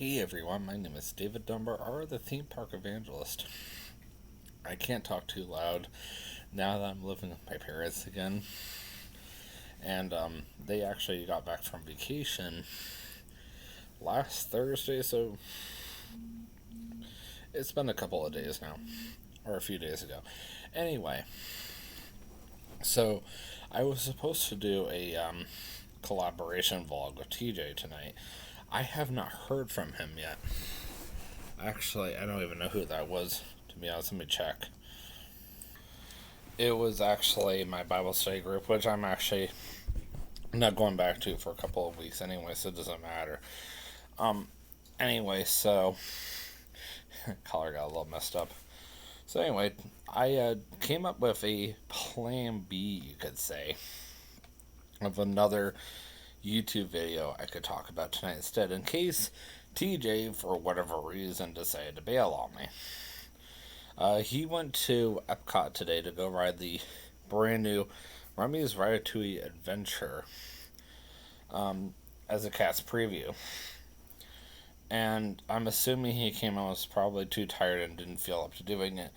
Hey everyone, my name is David Dunbar, or the theme park evangelist. I can't talk too loud now that I'm living with my parents again. And they actually got back from vacation last Thursday, so it's been a couple of days now, or a few days ago. Anyway, so I was supposed to do a collaboration vlog with TJ tonight. I have not heard from him yet. Actually, I don't even know who that was, to be honest. Let me check. It was actually my Bible study group, which I'm actually not going back to for a couple of weeks anyway, so it doesn't matter. Um, anyway, so color got a little messed up. So anyway, I came up with a plan B, you could say, of another YouTube video I could talk about tonight instead, in case TJ, for whatever reason, decided to bail on me. He went to Epcot today to go ride the brand new Remy's Ratatouille Adventure as a cat's preview. And I'm assuming he came out was probably too tired and didn't feel up to doing it.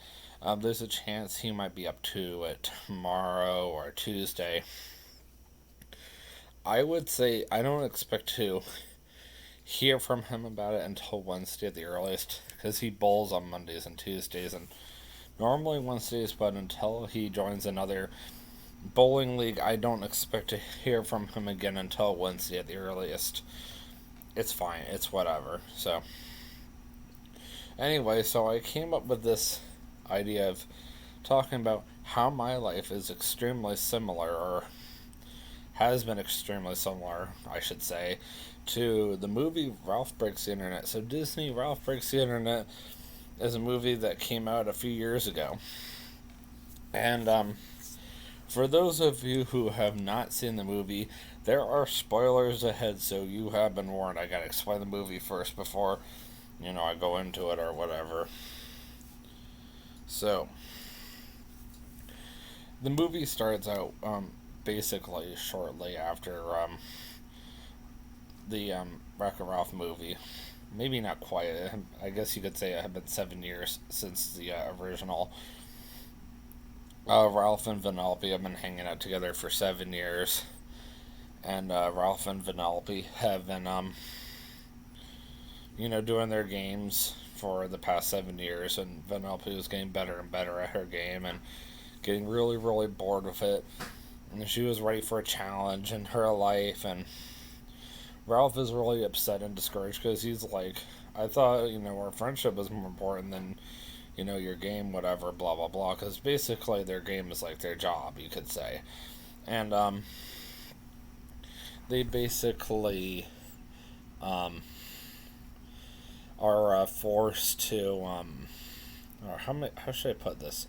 There's a chance he might be up to it tomorrow or Tuesday. I would say I don't expect to hear from him about it until Wednesday at the earliest, because he bowls on Mondays and Tuesdays, and normally Wednesdays, but until he joins another bowling league, I don't expect to hear from him again until Wednesday at the earliest. It's fine, it's whatever. So, anyway, so I came up with this idea of talking about how my life is extremely similar, or has been extremely similar, I should say, to the movie Ralph Breaks the Internet. So, Disney Ralph Breaks the Internet is a movie that came out a few years ago. And for those of you who have not seen the movie, there are spoilers ahead, so you have been warned. I gotta explain the movie first before, I go into it or whatever. So, the movie starts out basically shortly after the Wreck-It Ralph movie. Maybe not quite. I guess you could say it had been 7 years since the original. Ralph and Vanellope have been hanging out together for 7 years. And Ralph and Vanellope have been, doing their games for the past 7 years. And Vanellope was getting better and better at her game and getting really, really bored with it. And she was ready for a challenge in her life. And Ralph is really upset and discouraged because he's like, I thought, our friendship was more important than, your game, whatever, blah, blah, blah. Because basically their game is like their job, you could say. And, they basically, are forced to, or how should I put this?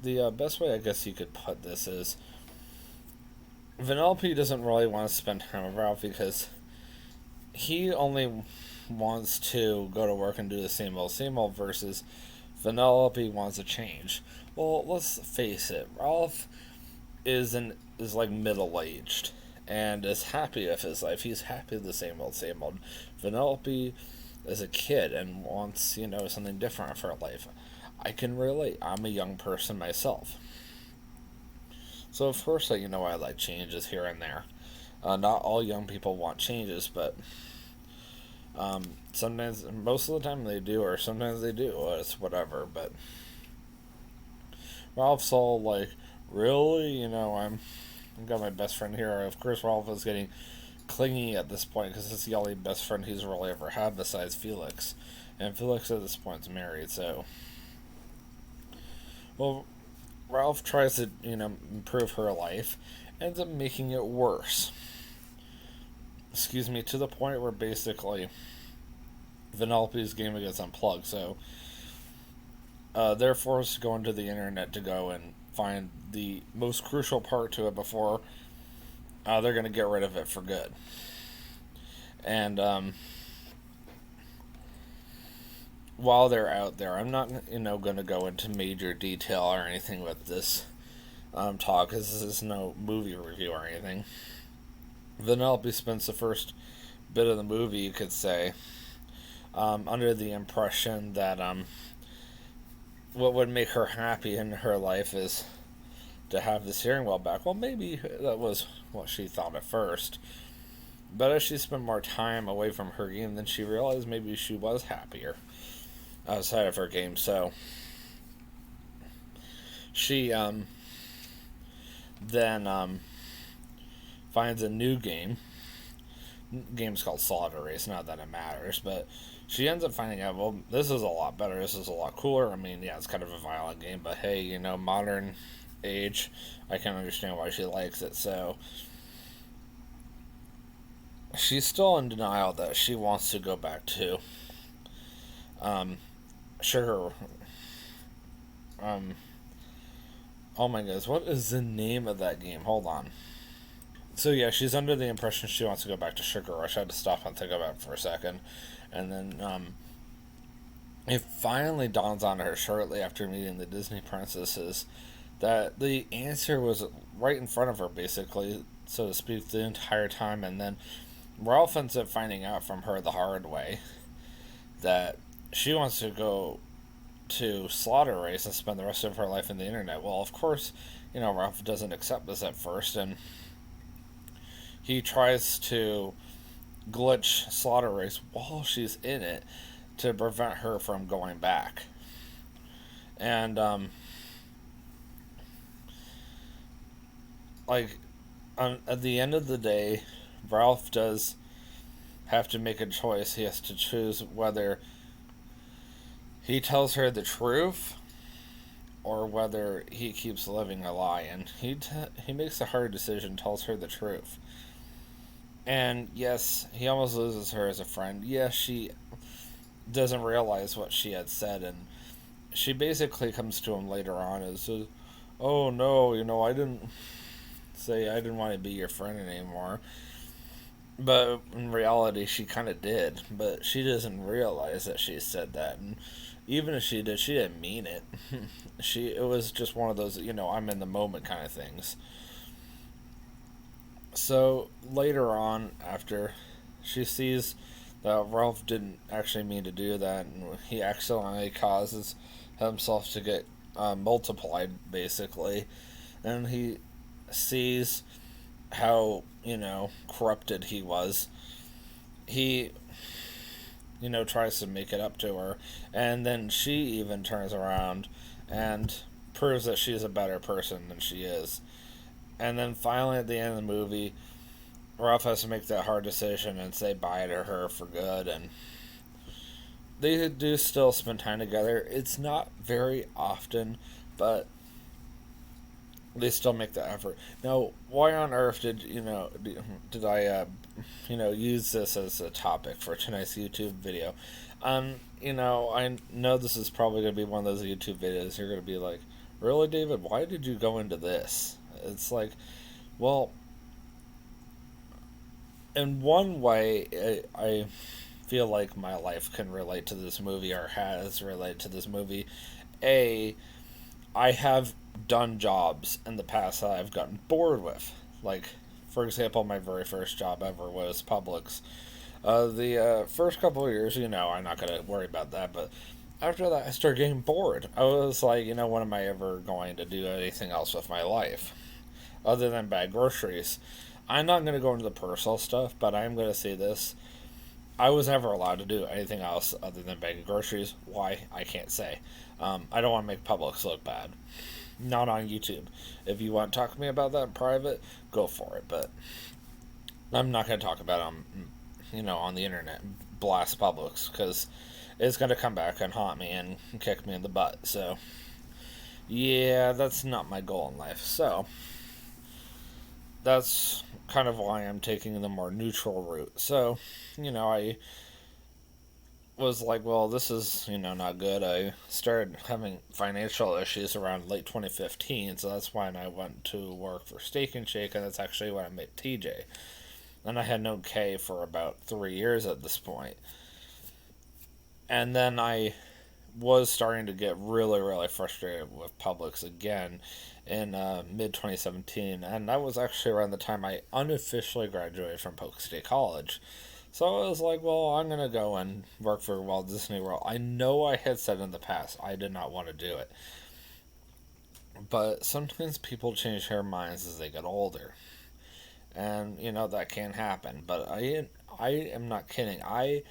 The best way I guess you could put this is Vanellope doesn't really want to spend time with Ralph because he only wants to go to work and do the same old, versus Vanellope wants a change. Well, let's face it, Ralph is like middle aged and is happy with his life. He's happy with the same old. Vanellope is a kid and wants, something different for life. I can relate. I'm a young person myself. So of course, I like changes here and there. Not all young people want changes, but sometimes, most of the time they do, or sometimes they do. It's whatever. But Ralph's all like, really, I've got my best friend here. Of course, Ralph is getting clingy at this point because it's the only best friend he's really ever had besides Felix, and Felix at this point is married. So, well, Ralph tries to, improve her life, ends up making it worse. Excuse me, to the point where basically Vanellope's game gets unplugged, so they're forced to go into the internet to go and find the most crucial part to it before they're going to get rid of it for good. And while they're out there, I'm not, going to go into major detail or anything with this talk, because this is no movie review or anything. Vanellope spends the first bit of the movie, you could say, under the impression that what would make her happy in her life is to have the steering wheel back. Well, maybe that was what she thought at first. But as she spent more time away from her game, then she realized maybe she was happier outside of her game. So she then finds a new game. Game's called Slaughter Race. Not that it matters, but she ends up finding out, well, this is a lot better. This is a lot cooler. I mean, yeah, it's kind of a violent game, but hey, modern age, I can understand why she likes it. So she's still in denial that she wants to go back to sugar. Um, oh my goodness, what is the name of that game? Hold on. So yeah, she's under the impression she wants to go back to Sugar Rush. I had to stop and think about it for a second, and then it finally dawns on her shortly after meeting the Disney princesses that the answer was right in front of her, basically, so to speak, the entire time. And then Ralph ends up finding out from her the hard way that she wants to go to Slaughter Race and spend the rest of her life in the internet. Well, of course, Ralph doesn't accept this at first, and he tries to glitch Slaughter Race while she's in it to prevent her from going back. And at the end of the day, Ralph does have to make a choice. He has to choose whether he tells her the truth or whether he keeps living a lie. And he makes a hard decision, tells her the truth. And yes, he almost loses her as a friend. Yes, she doesn't realize what she had said, and she basically comes to him later on and says, "Oh no, I didn't want to be your friend anymore." But in reality, she kind of did. But she doesn't realize that she said that, and even if she did, she didn't mean it. It was just one of those, I'm in the moment kind of things. So later on, after she sees that Ralph didn't actually mean to do that, and he accidentally causes himself to get multiplied, basically, and he sees how corrupted he was. He tries to make it up to her, and then she even turns around and proves that she's a better person than she is. And then finally, at the end of the movie, Ralph has to make that hard decision and say bye to her for good. And they do still spend time together. It's not very often, but they still make the effort. Now, why on earth did I use this as a topic for tonight's YouTube video? I know this is probably going to be one of those YouTube videos. You're going to be like, really, David? Why did you go into this? It's like, well, in one way, I feel like my life can relate to this movie, or has related to this movie. I have done jobs in the past that I've gotten bored with. Like, for example, my very first job ever was Publix. The first couple of years, I'm not going to worry about that, but after that, I started getting bored. I was like, when am I ever going to do anything else with my life other than bag groceries? I'm not going to go into the personal stuff, but I'm going to say this. I was never allowed to do anything else other than bagging groceries. Why? I can't say. I don't want to make Publix look bad. Not on YouTube. If you want to talk to me about that in private, go for it. But I'm not going to talk about it on the internet. Blast Publix, because it's going to come back and haunt me and kick me in the butt. So, yeah, that's not my goal in life. So, that's kind of why I'm taking the more neutral route. So, I was like, well, this is, not good. I started having financial issues around late 2015, so that's when I went to work for Steak and Shake, and that's actually when I met TJ. And I had known Kay for about 3 years at this point. And then I was starting to get really, really frustrated with Publix again in mid 2017, and that was actually around the time I unofficially graduated from Polk State College. So I was like, well, I'm going to go and work for Walt Disney World. I know I had said in the past I did not want to do it. But sometimes people change their minds as they get older. And, that can happen. But I am not kidding. I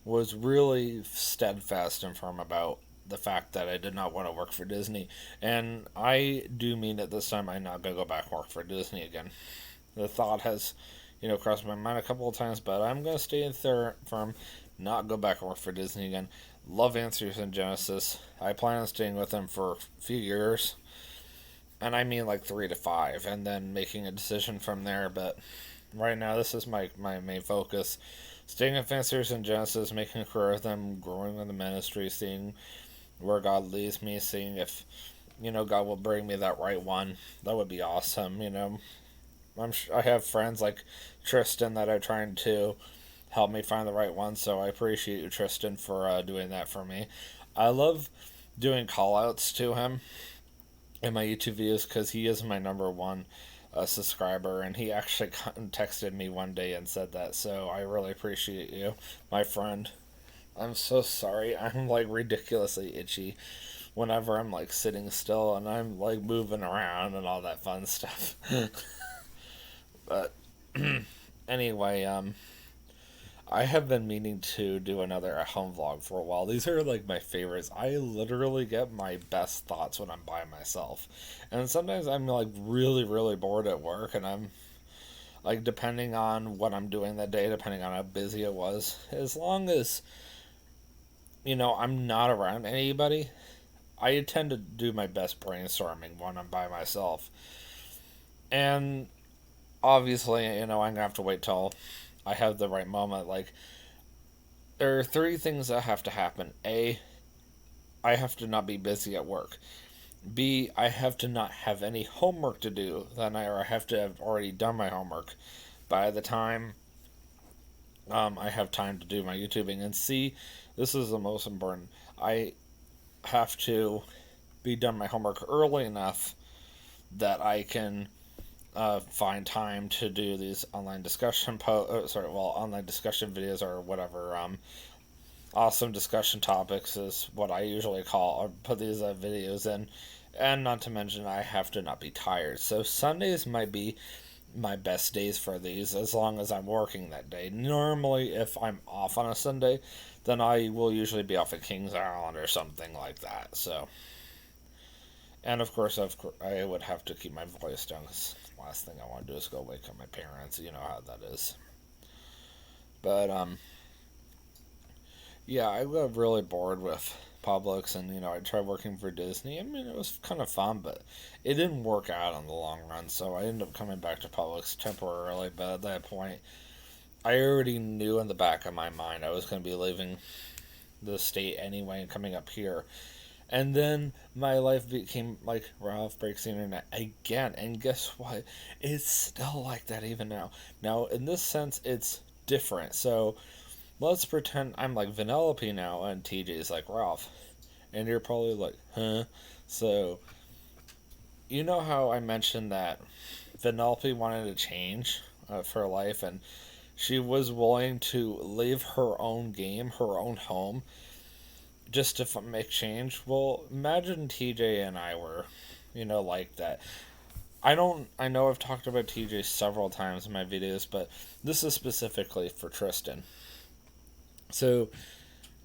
was really steadfast and firm about the fact that I did not want to work for Disney. And I do mean it this time. I'm not going to go back and work for Disney again. The thought has, crossed my mind a couple of times, but I'm going to stay in firm, not go back and work for Disney again. Love Answers in Genesis. I plan on staying with them for a few years. And I mean like 3 to 5, and then making a decision from there. But right now, this is my main focus. Staying at Answers in Genesis, making a career with them, growing in the ministry, seeing where God leads me, seeing if, God will bring me that right one. That would be awesome, I have friends like Tristan that are trying to help me find the right one, so I appreciate you, Tristan, for doing that for me. I love doing call outs to him in my YouTube videos because he is my number one subscriber, and he actually texted me one day and said that, so I really appreciate you, my friend. I'm so sorry. I'm like ridiculously itchy whenever I'm like sitting still and I'm like moving around and all that fun stuff. But anyway, I have been meaning to do another at home vlog for a while. These are like my favorites. I literally get my best thoughts when I'm by myself. And sometimes I'm like really, really bored at work, and I'm like, depending on what I'm doing that day, depending on how busy it was, as long as, I'm not around anybody, I tend to do my best brainstorming when I'm by myself. And obviously, I'm going to have to wait till I have the right moment. Like, there are 3 things that have to happen. A, I have to not be busy at work. B, I have to not have any homework to do. Or I have to have already done my homework by the time I have time to do my YouTubing. And C, this is the most important. I have to be done my homework early enough that I can find time to do these online discussion online discussion videos or whatever. Awesome discussion topics is what I usually call or put these videos in, and not to mention I have to not be tired. So Sundays might be my best days for these as long as I'm working that day. Normally, if I'm off on a Sunday, then I will usually be off at Kings Island or something like that. So, and of course, I would have to keep my voice down. Cause the last thing I want to do is go wake up my parents. You know how that is. But yeah, I got really bored with Publix, and I tried working for Disney. I mean, it was kind of fun, but it didn't work out in the long run. So I ended up coming back to Publix temporarily. But at that point, I already knew in the back of my mind I was going to be leaving the state anyway and coming up here. And then my life became like Ralph Breaks the Internet again. And guess what? It's still like that even now. Now, in this sense, it's different. So let's pretend I'm like Vanellope now and TJ's like Ralph. And you're probably like, huh? So, you know how I mentioned that Vanellope wanted to change for life, and she was willing to leave her own game, her own home, just to make change? Well, imagine TJ and I were, like that. I know I've talked about TJ several times in my videos, but this is specifically for Tristan. So,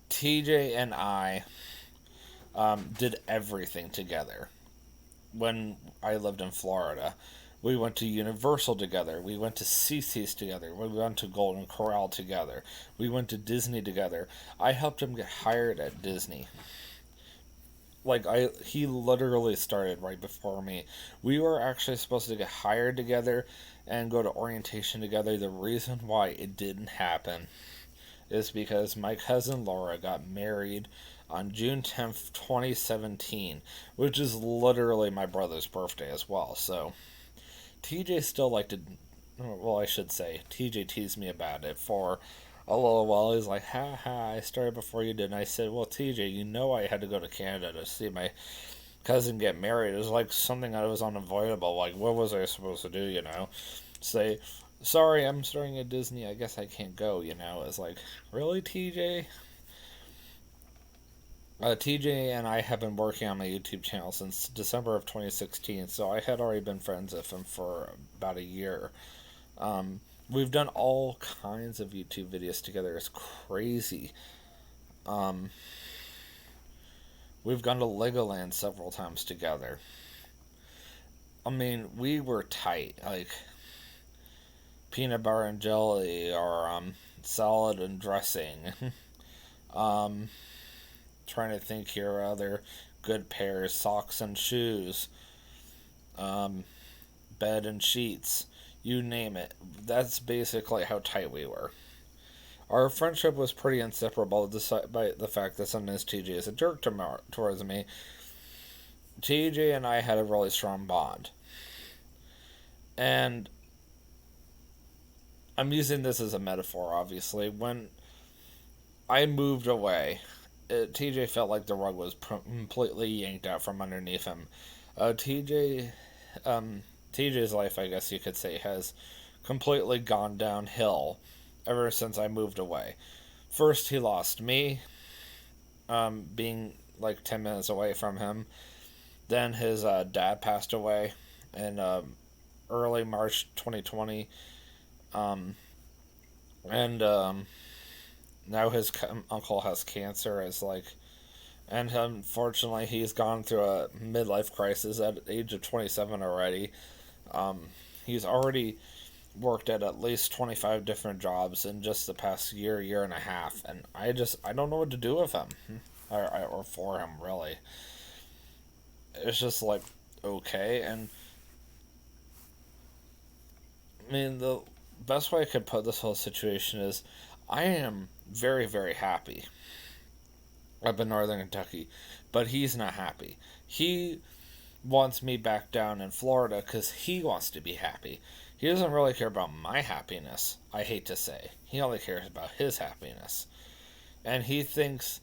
TJ and I did everything together when I lived in Florida. We went to Universal together. We went to CC's together. We went to Golden Corral together. We went to Disney together. I helped him get hired at Disney. He literally started right before me. We were actually supposed to get hired together and go to orientation together. The reason why it didn't happen is because my cousin Laura got married on June 10th, 2017, which is literally my brother's birthday as well. So TJ still liked to, well, I should say, TJ teased me about it for a little while. He's like, ha ha, I started before you did. And I said, well, TJ, I had to go to Canada to see my cousin get married. It was like something that was unavoidable. Like, what was I supposed to do, Say, sorry, I'm starting at Disney. I guess I can't go, It's like, really, TJ? TJ and I have been working on my YouTube channel since December of 2016, so I had already been friends with him for about a year. We've done all kinds of YouTube videos together. It's crazy. Um, we've gone to Legoland several times together. I mean, we were tight. Like, peanut butter and jelly, or salad and dressing. um, trying to think here, other good pairs: socks and shoes, um, bed and sheets, you name it. That's basically how tight we were. Our friendship was pretty inseparable, despite the fact that sometimes TJ is a jerk towards me. TJ and I had a really strong bond. And I'm using this as a metaphor, obviously. When I moved away, TJ felt like the rug was completely yanked out from underneath him. Uh, TJ, TJ's life, I guess you could say, has completely gone downhill ever since I moved away. First, he lost me, being like 10 minutes away from him. Then his dad passed away in early March 2020. Um, and now his uncle has cancer. And unfortunately, he's gone through a midlife crisis at the age of 27 already. Um, he's already worked at least 25 different jobs in just the past year and a half, and I don't know what to do with him, or for him, really. It's just like, okay. And I mean, the best way I could put this whole situation is I am very, very happy up in Northern Kentucky, but he's not happy. He wants me back down in Florida because he wants to be happy. He doesn't really care about my happiness, I hate to say. He only cares about his happiness. And he thinks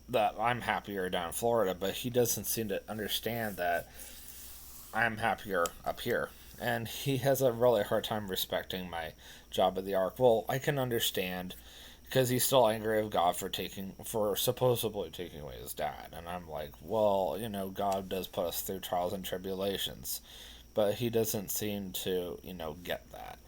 that I'm happier down in Florida, but he doesn't seem to understand that I'm happier up here. And he has a really hard time respecting my job at the Ark. Well, I can understand because he's still angry with God for supposedly taking away his dad. And I'm like, well, God does put us through trials and tribulations, but he doesn't seem to, get that.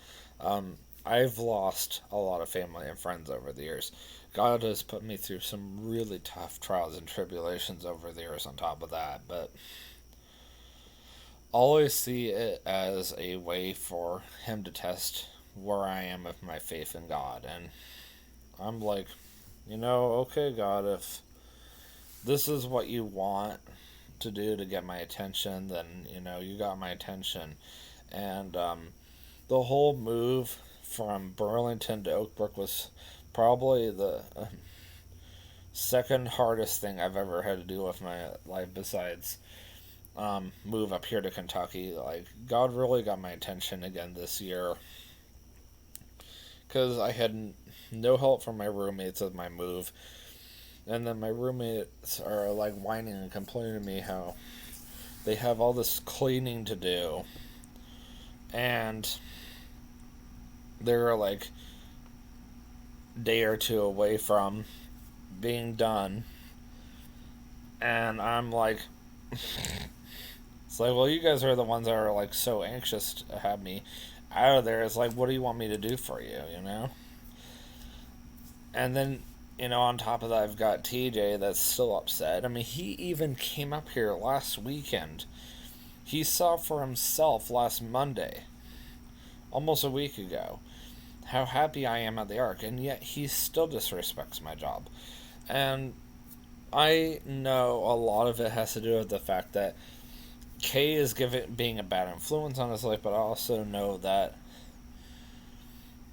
I've lost a lot of family and friends over the years. God has put me through some really tough trials and tribulations over the years on top of that, but always see it as a way for him to test where I am with my faith in God. And I'm like, okay, God, if this is what you want to do to get my attention, then, you got my attention. And the whole move from Burlington to Oakbrook was probably the second hardest thing I've ever had to do with my life besides move up here to Kentucky. Like, God really got my attention again this year because I had no help from my roommates with my move, and then my roommates are like whining and complaining to me how they have all this cleaning to do, and they're like day or two away from being done, and I'm like, it's like, well, you guys are the ones that are like so anxious to have me out of there. It's like, what do you want me to do for you, And then, on top of that, I've got TJ that's still upset. I mean, he even came up here last weekend. He saw for himself last Monday, almost a week ago, how happy I am at the Ark, and yet he still disrespects my job. And I know a lot of it has to do with the fact that Kay is being a bad influence on his life, but I also know that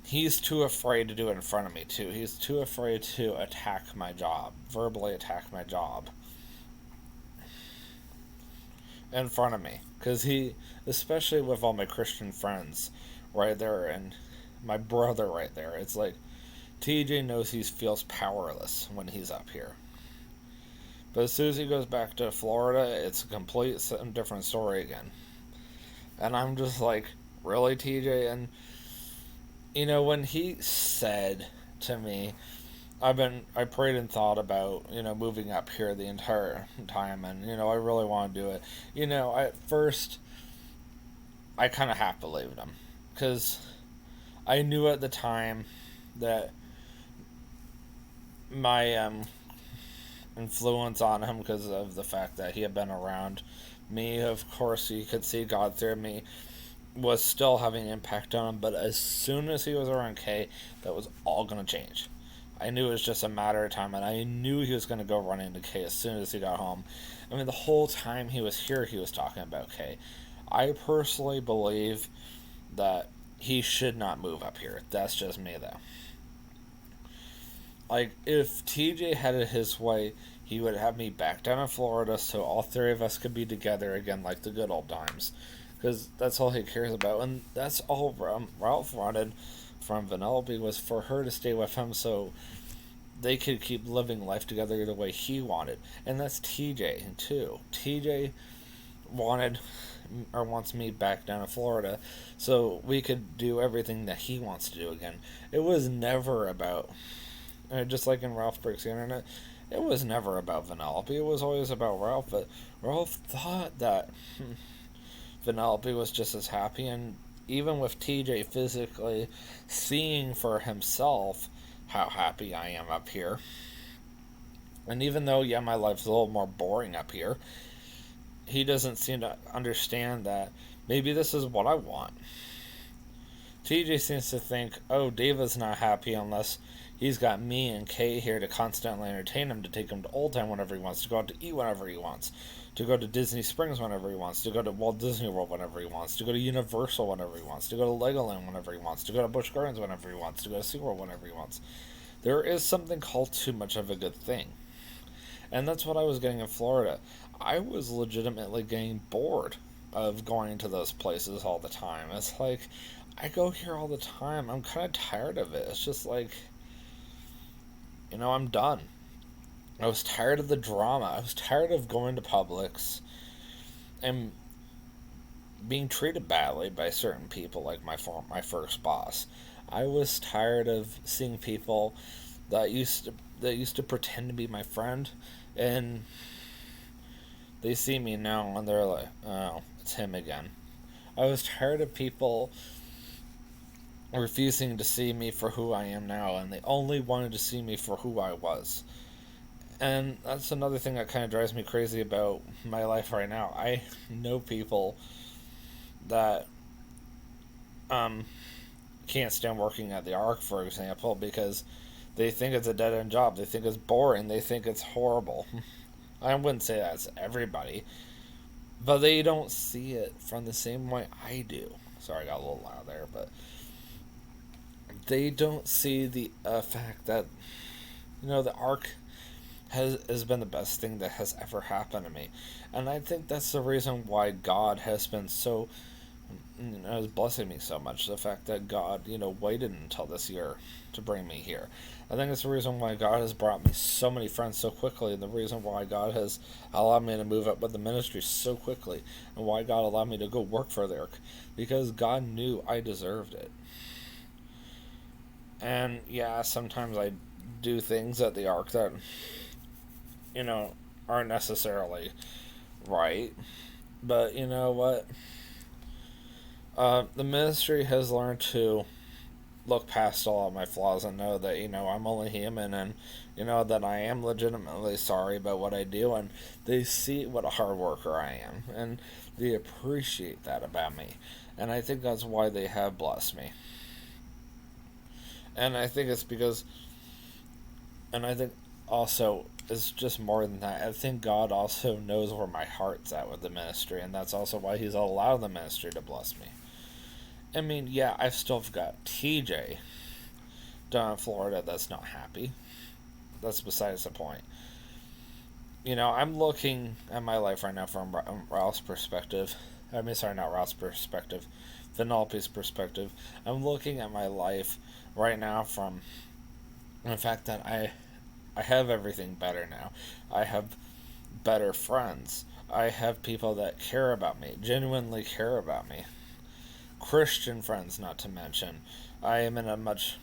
he's too afraid to do it in front of me, too. He's too afraid to attack my job, verbally attack my job in front of me. Because especially with all my Christian friends right there and my brother right there, it's like TJ knows he feels powerless when he's up here. But as soon as he goes back to Florida, it's a different story again. And I'm just like, really, TJ? And when he said to me, I prayed and thought about, moving up here the entire time, and, I really want to do it. At first, I kind of half believed him. Because I knew at the time that my influence on him, because of the fact that he had been around me, of course, you could see God through me, was still having an impact on him. But as soon as he was around Kay, that was all going to change. I knew it was just a matter of time, and I knew he was going to go run into Kay as soon as he got home. I mean, the whole time he was here, he was talking about Kay. I personally believe that he should not move up here. That's just me, though. Like, if TJ had it his way, he would have me back down in Florida so all three of us could be together again like the good old times. Because that's all he cares about. And that's all Ralph wanted from Vanellope, was for her to stay with him so they could keep living life together the way he wanted. And that's TJ, too. TJ wanted or wants me back down in Florida so we could do everything that he wants to do again. It was never about, just like in Ralph Breaks the Internet, it was never about Vanellope. It was always about Ralph. But Ralph thought that Vanellope was just as happy, and even with TJ physically seeing for himself how happy I am up here, and even though, yeah, my life's a little more boring up here, he doesn't seem to understand that maybe this is what I want. TJ seems to think, oh, David's not happy unless he's got me and Kay here to constantly entertain him, to take him to Old Town whenever he wants, to go out to eat whenever he wants, to go to Disney Springs whenever he wants, to go to Walt Disney World whenever he wants, to go to Universal whenever he wants, to go to Legoland whenever he wants, to go to Busch Gardens whenever he wants, to go to SeaWorld whenever he wants. There is something called too much of a good thing. And that's what I was getting in Florida. I was legitimately getting bored of going to those places all the time. It's like, I go here all the time. I'm kind of tired of it. It's just like, I'm done. I was tired of the drama. I was tired of going to Publix and being treated badly by certain people, like my first boss. I was tired of seeing people that used to pretend to be my friend, and they see me now and they're like, oh, it's him again. I was tired of people refusing to see me for who I am now, and they only wanted to see me for who I was. And that's another thing that kind of drives me crazy about my life right now. I know people that can't stand working at the Ark, for example, because they think it's a dead end job. They think it's boring. They think it's horrible. I wouldn't say that's everybody, but they don't see it from the same way I do. Sorry, I got a little loud there, but they don't see the fact that, the Ark has been the best thing that has ever happened to me. And I think that's the reason why God has been so, is blessing me so much. The fact that God, waited until this year to bring me here. I think it's the reason why God has brought me so many friends so quickly, and the reason why God has allowed me to move up with the ministry so quickly, and why God allowed me to go work for the Ark, because God knew I deserved it. And yeah, sometimes I do things at the Ark that, aren't necessarily right. But you know what? The ministry has learned to look past all of my flaws and know that, I'm only human, and, that I am legitimately sorry about what I do, and they see what a hard worker I am, and they appreciate that about me. And I think that's why they have blessed me. And I think it's because, and I think also it's just more than that. I think God also knows where my heart's at with the ministry, and that's also why He's allowed the ministry to bless me. I mean, yeah, I've still got TJ down in Florida that's not happy. That's besides the point. I'm looking at my life right now from Ralph's perspective. I mean, sorry, not Ralph's perspective, Vanellope's perspective. I'm looking at my life right now from the fact that I have everything better now. I have better friends. I have people that care about me, genuinely care about me. Christian friends, not to mention. I am in a much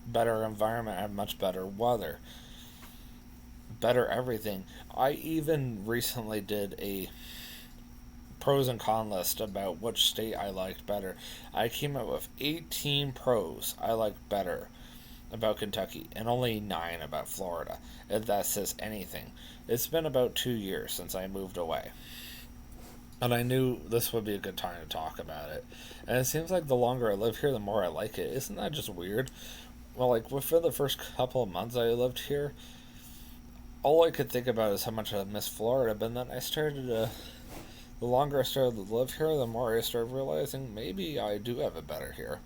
better environment. I have much better weather, better everything. I even recently did a pros and con list about which state I liked better. I came up with 18 pros I liked better about Kentucky and only 9 about Florida, if that says anything. It's been about 2 years since I moved away. And I knew this would be a good time to talk about it. And it seems like the longer I live here, the more I like it. Isn't that just weird? Well, like, for the first couple of months I lived here, all I could think about is how much I miss Florida. But then I started to. The longer I started to live here, the more I started realizing maybe I do have it better here.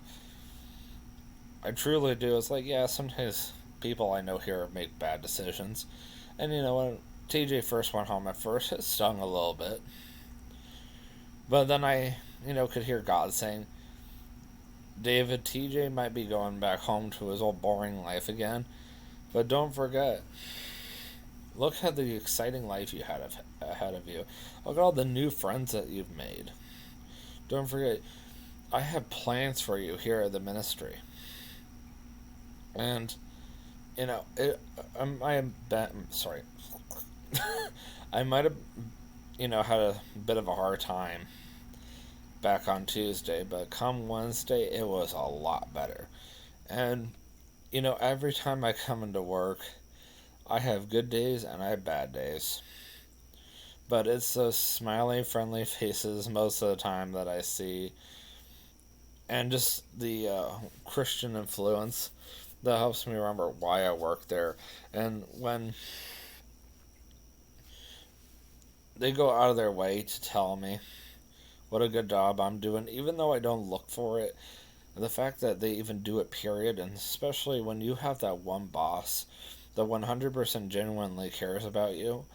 I truly do. It's like, yeah, sometimes people I know here make bad decisions. And, when TJ first went home at first, it stung a little bit. But then I, could hear God saying, David, TJ might be going back home to his old boring life again. But don't forget, look at the exciting life you had ahead of you. Look at all the new friends that you've made. Don't forget, I have plans for you here at the ministry. And, I am sorry. I might have, had a bit of a hard time back on Tuesday, but come Wednesday, it was a lot better. And, every time I come into work, I have good days and I have bad days. But it's those smiling, friendly faces most of the time that I see, and just the Christian influence that helps me remember why I work there. And when they go out of their way to tell me what a good job I'm doing, even though I don't look for it, the fact that they even do it, period, and especially when you have that one boss that 100% genuinely cares about you,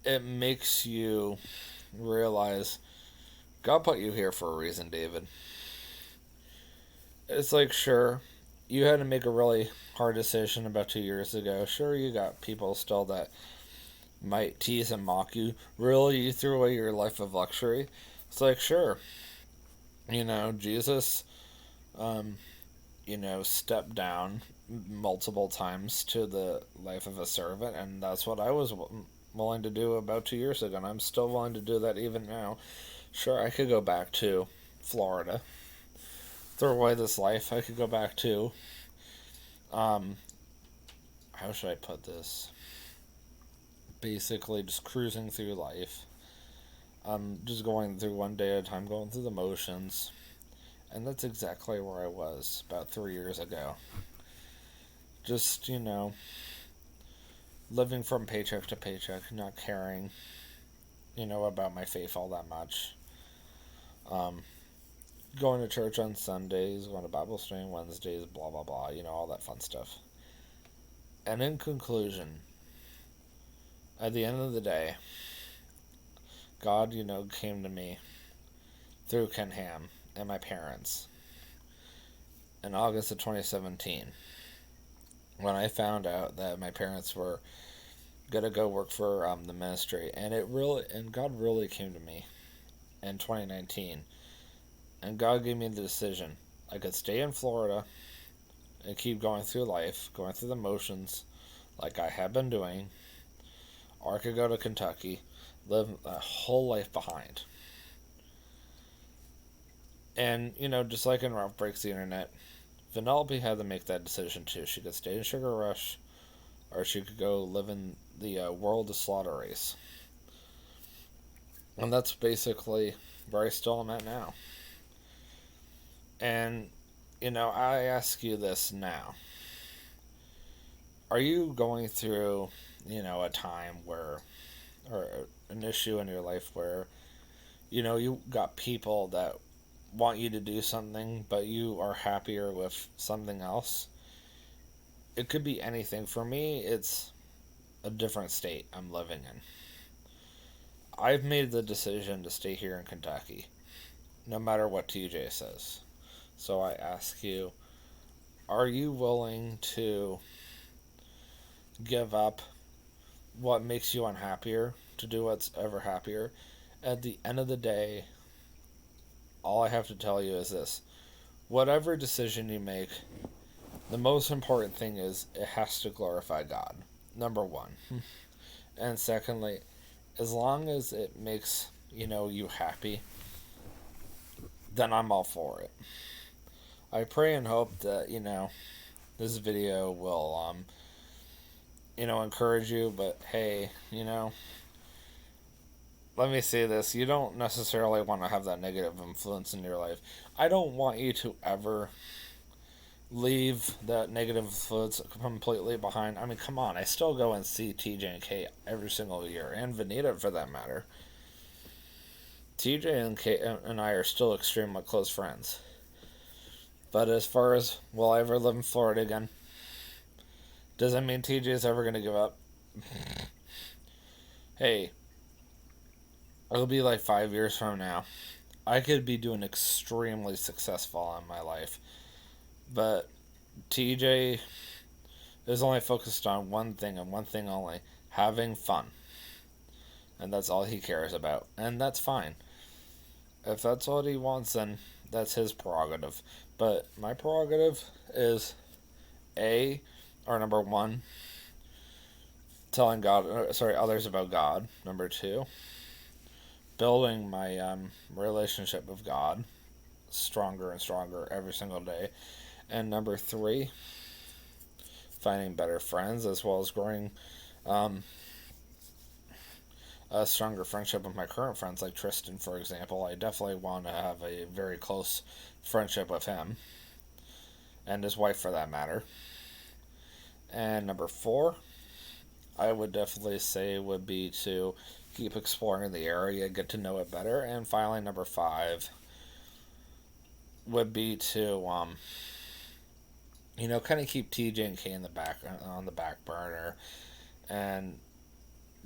it makes you realize God put you here for a reason, David. It's like, sure, you had to make a really hard decision about 2 years ago. Sure, you got people still that might tease and mock you. Really, you threw away your life of luxury? It's like, sure, Jesus, stepped down multiple times to the life of a servant, and that's what I was willing to do about 2 years ago, and I'm still willing to do that even now. Sure, I could go back to Florida, throw away this life. I could go back to, how should I put this? Basically, just cruising through life. Just going through one day at a time, going through the motions. And that's exactly where I was about 3 years ago. Just, living from paycheck to paycheck, not caring, about my faith all that much. Going to church on Sundays, going to Bible study on Wednesdays, blah, blah, blah, all that fun stuff. And in conclusion, at the end of the day, God, came to me through Ken Ham and my parents in August of 2017 when I found out that my parents were gonna go work for the ministry, and God really came to me in 2019, and God gave me the decision. I could stay in Florida and keep going through life, going through the motions like I have been doing, or I could go to Kentucky, live a whole life behind. And, just like in Ralph Breaks the Internet, Vanellope had to make that decision too. She could stay in Sugar Rush, or she could go live in the World of Slaughter race. And that's basically where I still am at now. And, I ask you this now. Are you going through, a time where, or an issue in your life where, you got people that want you to do something, but you are happier with something else? It could be anything. For me, it's a different state I'm living in. I've made the decision to stay here in Kentucky, no matter what TJ says. So I ask you, are you willing to give up what makes you unhappier to do what's ever happier? At the end of the day, all I have to tell you is this. whatever decision you make, the most important thing is it has to glorify God, number one. And secondly, as long as it makes, you happy, then I'm all for it. I pray and hope that, this video will, encourage you, but hey, let me say this. You don't necessarily want to have that negative influence in your life. I don't want you to ever leave that negative influence completely behind. I mean, come on. I still go and see TJ and Kate every single year, and Vanita for that matter. TJ and Kate and I are still extremely close friends. But as far as will I ever live in Florida again, doesn't mean TJ is ever going to give up. Hey, it'll be like 5 years from now. I could be doing extremely successful in my life. But TJ is only focused on one thing and one thing only: having fun. And that's all he cares about. And that's fine. If that's what he wants, then that's his prerogative. But my prerogative is number one, telling others about God. Number two, building my relationship with God stronger and stronger every single day. And number three, finding better friends, as well as growing a stronger friendship with my current friends, like Tristan, for example. I definitely want to have a very close friendship with him, and his wife for that matter. And number four, I would definitely say would be to keep exploring the area, get to know it better. And finally, number five would be to kind of keep TJ and K on the back burner, and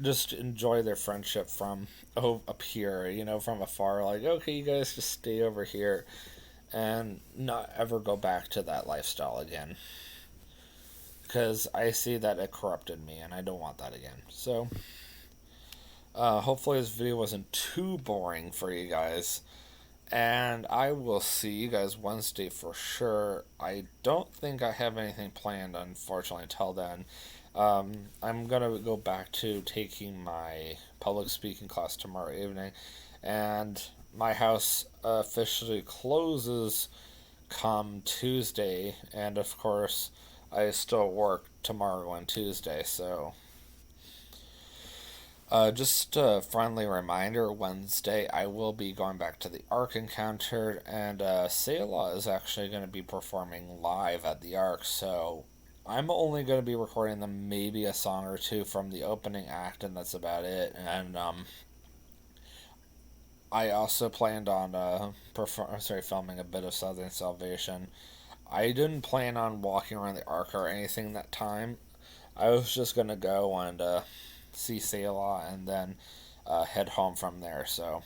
just enjoy their friendship from up here, from afar. Like, okay, you guys just stay over here, and not ever go back to that lifestyle again, because I see that it corrupted me, and I don't want that again. So, hopefully this video wasn't too boring for you guys. And I will see you guys Wednesday for sure. I don't think I have anything planned, unfortunately, until then. I'm going to go back to taking my public speaking class tomorrow evening. And my house officially closes come Tuesday. And of course, I still work tomorrow and Tuesday, so... just a friendly reminder, Wednesday I will be going back to the Ark Encounter, and Selah is actually going to be performing live at the Ark, so I'm only going to be recording them maybe a song or two from the opening act, and that's about it. And I also planned on filming a bit of Southern Salvation. I didn't plan on walking around the Ark or anything that time. I was just going to go and see Selah and then head home from there. So,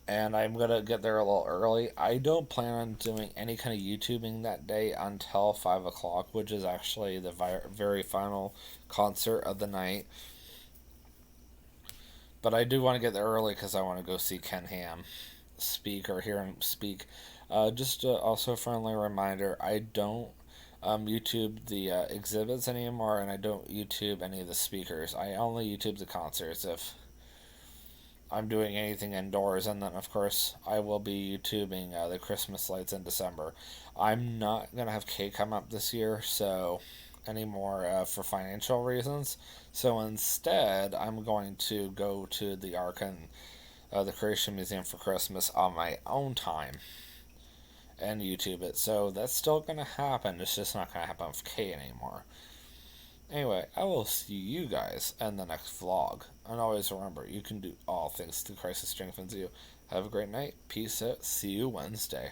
and I'm gonna get there a little early. I don't plan on doing any kind of YouTubing that day until 5 o'clock, which is actually the very final concert of the night. But I do want to get there early because I want to go see Ken Ham speak, or hear him speak. Just also a friendly reminder, I don't YouTube the exhibits anymore, and I don't YouTube any of the speakers. I only YouTube the concerts if I'm doing anything indoors, and then of course I will be YouTubing the Christmas lights in December. I'm not gonna have Kay come up this year, so anymore for financial reasons. So instead, I'm going to go to the Ark and the Creation Museum for Christmas on my own time and YouTube it. So that's still going to happen. It's just not going to happen with Kay anymore. Anyway, I will see you guys in the next vlog. And always remember, you can do all things through Christ who strengthens you. Have a great night. Peace out. See you Wednesday.